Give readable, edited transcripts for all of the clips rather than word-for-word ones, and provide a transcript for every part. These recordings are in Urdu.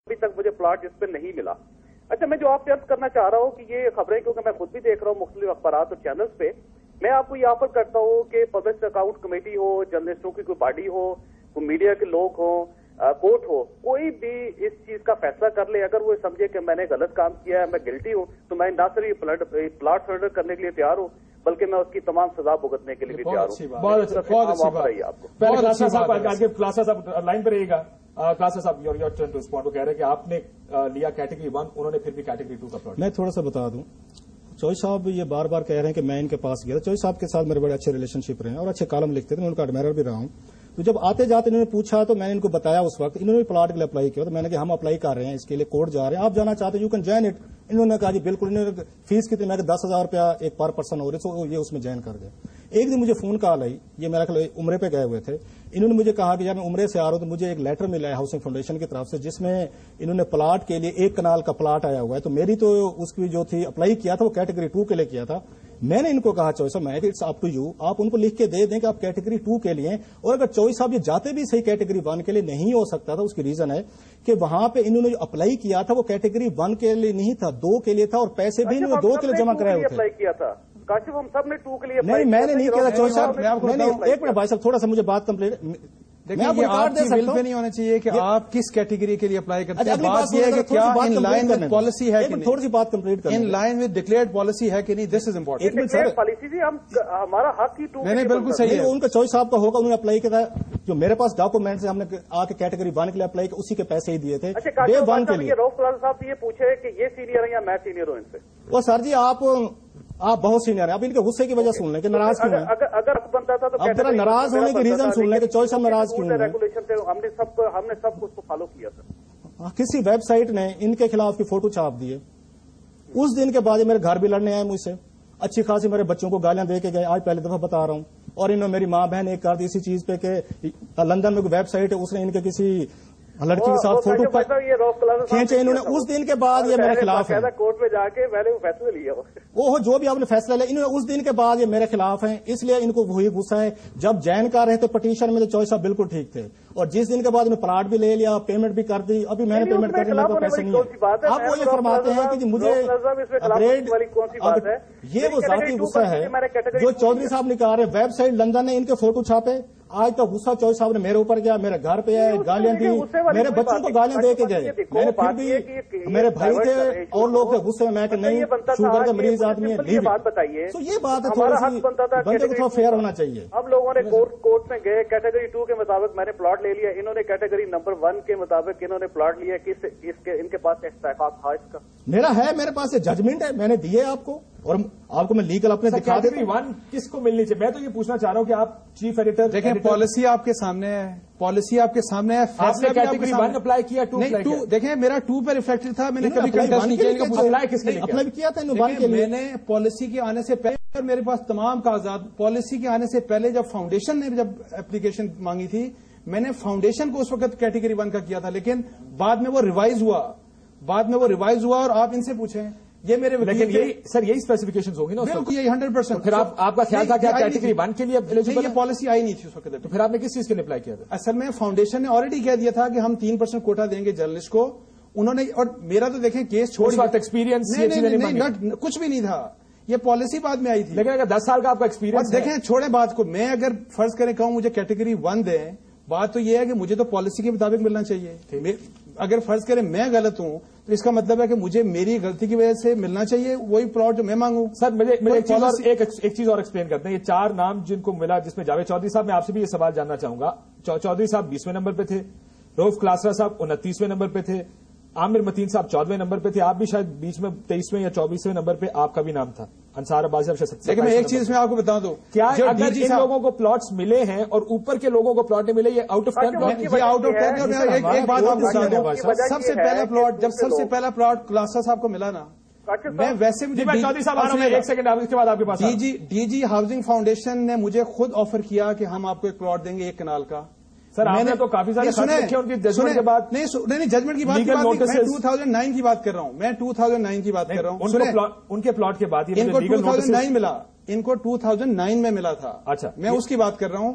ابھی تک مجھے پلاٹ جس پہ نہیں ملا. اچھا میں جو آپ سے عرض کرنا چاہ رہا ہوں کہ یہ خبریں کیونکہ میں خود بھی دیکھ رہا ہوں مختلف اخبارات اور چینلز پہ, میں آپ کو یہ آفر کرتا ہوں کہ پبلک اکاؤنٹ کمیٹی ہو, جرنلسٹوں کی کوئی باڈی ہو, کوئی میڈیا کے لوگ ہوں, کورٹ ہو, کوئی بھی اس چیز کا فیصلہ کر لے. اگر وہ سمجھے کہ میں نے غلط کام کیا ہے, میں گلٹی ہوں, تو میں نہ صرف پلاٹ سرنڈر کرنے کے لیے تیار ہوں بلکہ میں اس کی تمام سزا بھگتنے کے لیے بھی تیار ہوں. بہت اچھی آپ کو خلاصہ صاحب لائن پہ رہیے گا. خلاصہ صاحب یور ٹرن ٹو اسپونڈ. وہ کہہ رہے ہیں کہ آپ نے لیا کیٹیگری 1, انہوں نے پھر بھی کیٹیگری 2 کا پلاٹ. میں تھوڑا سا بتا دوں, چوئی صاحب یہ بار بار کہہ رہے ہیں کہ میں ان کے پاس گیا تھا. چوئی صاحب کے ساتھ میرے بڑے اچھے ریلیشن شپ رہے ہیں اور اچھے کالم لکھتے تھے, میں ان کا ایڈمائرر بھی رہا ہوں. تو جب آتے جاتے انہوں نے پوچھا تو میں نے ان کو بتایا اس وقت, انہوں نے پلاٹ کے لیے اپلائی کیا. تو میں نے کہا ہم اپلائی کر رہے ہیں, اس کے لیے کورٹ جا رہے ہیں, آپ جانا چاہتے ہیں یو کین جوائن اٹ. انہوں نے کہا جی بالکل. انہوں نے فیس کتنی, میں 10,000 روپیہ ایک پر پرسن ہو رہے, تو یہ اس میں جوائن کر گئے. ایک دن مجھے فون کال آئی, یہ میرا خیال عمرے پہ گئے ہوئے تھے. انہوں نے مجھے کہا کہ جب میں عمرے سے آ رہا ہوں تو مجھے ایک لیٹر ملا ہے ہاؤسنگ فاؤنڈیشن کی طرف سے, جس میں انہوں نے پلاٹ کے لیے 1 کنال کا پلاٹ آیا ہوا ہے. تو میری تو اس کی جو تھی اپلائی کیا تھا وہ کیٹیگری 2 کے لیے کیا تھا. میں نے ان کو کہا چوئی صاحب, میں اٹس اپ ٹو یو, آپ ان کو لکھ کے دے دیں کہ آپ کیٹیگری 2 کے لیے. اور اگر چوئی صاحب یہ جاتے بھی صحیح کیٹیگری 1 کے لیے نہیں ہو سکتا تھا, اس کی ریزن ہے کہ وہاں پہ انہوں نے جو اپلائی کیا تھا وہ کیٹیگری 1 کے لیے نہیں تھا, 2 کے لیے تھا, اور پیسے بھی انہوں نے 2 کے لیے جمع کرائے ہوئے تھے. کاشف ہم سب نے 2 کے لیے نہیں, میں نے نہیں کیا تھا چوئی صاحب. ایک منٹ بھائی صاحب, تھوڑا سا مجھے بات کمپلیٹ. دیکھیں یہ آپ کی ول پہ نہیں ہونا چاہیے کہ آپ کس کیٹیگری کے لیے اپلائی کرتے ہیں. بات یہ ہے کہ کیا ان لائن ود پالیسی ہے کہ نہیں, تھوڑی سی بات کمپلیٹ کریں, in line with declared policy ہے کہ نہیں, دس از امپورٹنٹ. پالیسی جی ہمارا حق ہی 2 نہیں نہیں بالکل صحیح ہے. ان کا چوئی صاحب کا ہوگا, انہوں نے اپلائی کیا تھا. جو میرے پاس ڈاکومنٹس ہیں, ہم نے آ کے کیٹیگری 1 کے لیے اپلائی کیا, اسی کے پیسے ہی دیے تھے. ڈے 1 کے لیے. روف کلال صاحب یہ پوچھے کہ یہ سینئر ہیں یا میں سینئر ہوں ان سے. وہ سر جی آپ بہت سینئر ہیں, آپ ان کے غصے کی وجہ سن لیں کہ ناراض کیوں ہیں. اگر بنتا تھا تو اب ذرا ناراض ہونے کی ریزن سن لیں کہ چوئی صاحب ناراض کیوں ہیں. ریگولیشن تھے, ہم نے سب کو اس کو فالو کیا تھا. کسی ویب سائٹ نے ان کے خلاف کی فوٹو چھاپ دیے. اس دن کے بعد میرے گھر بھی لڑنے آئے مجھ سے, اچھی خاصی میرے بچوں کو گالیاں دے کے گئے. آج پہلی دفعہ بتا رہا ہوں. اور انہوں نے میری ماں بہن ایک کر دی اسی چیز پہ کہ لندن میں کوئی ویب سائٹ ہے, اس نے ان کے کسی لڑکی کے ساتھ فوٹو کھینچے. انہوں نے اس دن کے بعد یہ میرے خلاف ہے. کورٹ میں جا کے میں نے فیصلہ لیا, وہ جو بھی آپ نے فیصلہ لیا, انہوں نے اس دن کے بعد یہ میرے خلاف ہیں. اس لیے ان کو وہی غصہ ہے. جب جین کر رہے تھے پٹیشن میں تو چوئی صاحب بالکل ٹھیک تھے, اور جس دن کے بعد انہوں نے پلاٹ بھی لے لیا, پیمنٹ بھی کر دی. ابھی میں نے پیمنٹ کرنے میں کوئی پیسے نہیں ہے. آپ وہ یہ فرماتے ہیں کہ مجھے اپگریڈ, یہ وہ ذاتی غصہ ہے جو چودھری صاحب نے کہا رہے. ویب سائٹ لندن نے ان کے فوٹو چھاپے. آج تک غصہ چوئی صاحب نے میرے اوپر گیا, میرے گھر پہ آئے, گالیاں دی, میرے بچوں کو گالیاں دے کے گئے. میں نے پھر بھی, میرے بھائی تھے اور لوگ تھے غصے میں کہ نہیں شوگر کا مریض آدمی ہے, بات بتائیے. تو یہ بات ہے تھوڑی سی بندے کو تھوڑا فیئر ہونا چاہیے. اب لوگوں نے کورٹ میں گئے, کیٹیگری 2 کے مطابق میں نے پلاٹ لے لیا, انہوں نے کیٹیگری نمبر 1 کے مطابق انہوں نے پلاٹ لیا. ان کے پاس استحقاق تھا اس کا؟ میرا ہے, میرے پاس ججمنٹ ہے, میں نے دیے آپ کو, اور آپ کو میں لیگل اپنے دکھا دیں. کیٹیگری 1 کس کو ملنی چاہیے؟ میں تو یہ پوچھنا چاہ رہا ہوں کہ آپ چیف ایڈیٹر دیکھیں, پالیسی آپ کے سامنے ہے, پالیسی آپ کے سامنے ہے. آپ نے کیٹیگری 1 اپلائی کیا, 2 اپلائی کیا؟ دیکھیں میرا 2 پہ ریفلیکٹڈ تھا, میں نے کبھی کنٹیسٹ نہیں کیا. اپلائی کس کے لیے اپلائی کیا تھا؟ میں نے پالیسی کے آنے سے پہلے میرے پاس تمام کاغذات, پالیسی کے آنے سے پہلے جب فاؤنڈیشن نے جب اپلیکیشن مانگی تھی, میں نے فاؤنڈیشن کو اس وقت کیٹیگری 1 کا کیا تھا, لیکن بعد میں وہ ریوائز ہوا, اور آپ ان سے پوچھیں. یہ میرے سر یہی اسپیسیفکیشن ہوگی نا, بالکل یہی 100%. پھر آپ کا خیال تھا کہ کیٹیگری 1 کے لیے یہ پالیسی آئی نہیں تھی اس وقت. تو پھر آپ نے کس چیز کے لیے اپلائی کیا تھا؟ اصل میں فاؤنڈیشن نے آلریڈی کہہ دیا تھا کہ ہم 3% کوٹا دیں گے جرنلسٹ کو. انہوں نے, اور میرا تو دیکھیں کیس چھوڑ ایکسپیرینس کچھ بھی نہیں تھا, یہ پالیسی بعد میں آئی تھی. لیکن اگر 10 سال کا آپ کا ایکسپیرینس دیکھیں, چھوڑیں بات کو. میں اگر فرض کریں کہوں مجھے کیٹیگری 1 دیں, بات تو یہ ہے کہ مجھے تو پالیسی کے مطابق ملنا چاہیے. اگر فرض کریں میں غلط ہوں تو اس کا مطلب ہے کہ مجھے میری غلطی کی وجہ سے ملنا چاہیے وہی پلاٹ جو میں مانگوں. سر مجھے ایک چیز اور ایکسپلین کرتے ہیں. یہ 4 نام جن کو ملا, جس میں جاوید چودھری صاحب, میں آپ سے بھی یہ سوال جاننا چاہوں گا. چودھری صاحب 20ویں نمبر پہ تھے, روف کلاسرا صاحب 29ویں نمبر پہ تھے, عامر متین صاحب 14ویں نمبر پہ تھے, آپ بھی شاید بیچ میں 23ویں یا 24ویں نمبر پہ آپ کا بھی نام تھا, انصار عباس صاحب. لیکن میں ایک چیز میں آپ کو بتا دوں, کیا اگر ان لوگوں کو پلاٹس ملے ہیں اور اوپر کے لوگوں کو پلاٹ نہیں ملے, یہ آؤٹ آف 10 یہ آؤٹ آف 10. ایک بات آپ کو بتا دوں, سب سے پہلا پلاٹ, جب سب سے پہلا پلاٹ کلاسرا صاحب کو ملا نا, میں ویسے مجھے چودھری صاحب آ رہا ہوں, ایک سیکنڈ اس کے بعد آپ کے پاس. ڈی جی ہاؤسنگ فاؤنڈیشن نے مجھے خود آفر کیا کہ ہم آپ کو ایک پلاٹ دیں گے 1 کنال کا. سر میں نے تو کافی سارے ججمنٹ کے بعد نہیں ججمنٹ کی بات, میں 2009 کی بات کر رہا ہوں, میں 2009 کی بات کر رہا ہوں. ان کے پلاٹ کے بعد ان کو 2009 ملا, ان کو 2009 میں ملا تھا. اچھا, میں اس کی بات کر رہا ہوں.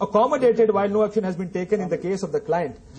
accommodated while no action has been taken in the case of the client,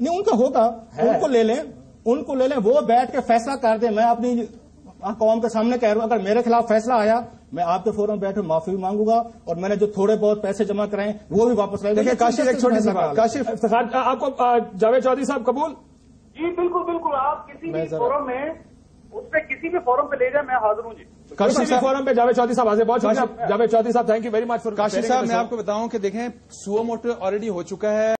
نہیں ان کا ہوگا, ان کو لے لیں, وہ بیٹھ کے فیصلہ کر دیں. میں اپنی قوم کے سامنے کہہ رہا ہوں, اگر میرے خلاف فیصلہ آیا میں آپ کے فورم بیٹھ معافی مانگوں گا, اور میں نے جو تھوڑے بہت پیسے جمع کرائیں وہ بھی واپس لائیں. دیکھیں کاشف ایک چھوٹی سی بات, کاشف افتخار آپ کو جاوید چودھری صاحب قبول؟ جی بالکل, آپ کسی بھی فورم میں اس پہ کسی بھی فورم پہ لے جائیں, میں حاضر ہوں. جی کسی بھی فورم پہ جاوید چودھری صاحب حاضر. بہت شکریہ جاوید چودھری صاحب, thank you very much for. Kashif صاحب میں آپ کو بتاؤں کہ دیکھیں سو موٹو آلریڈی ہو چکا ہے.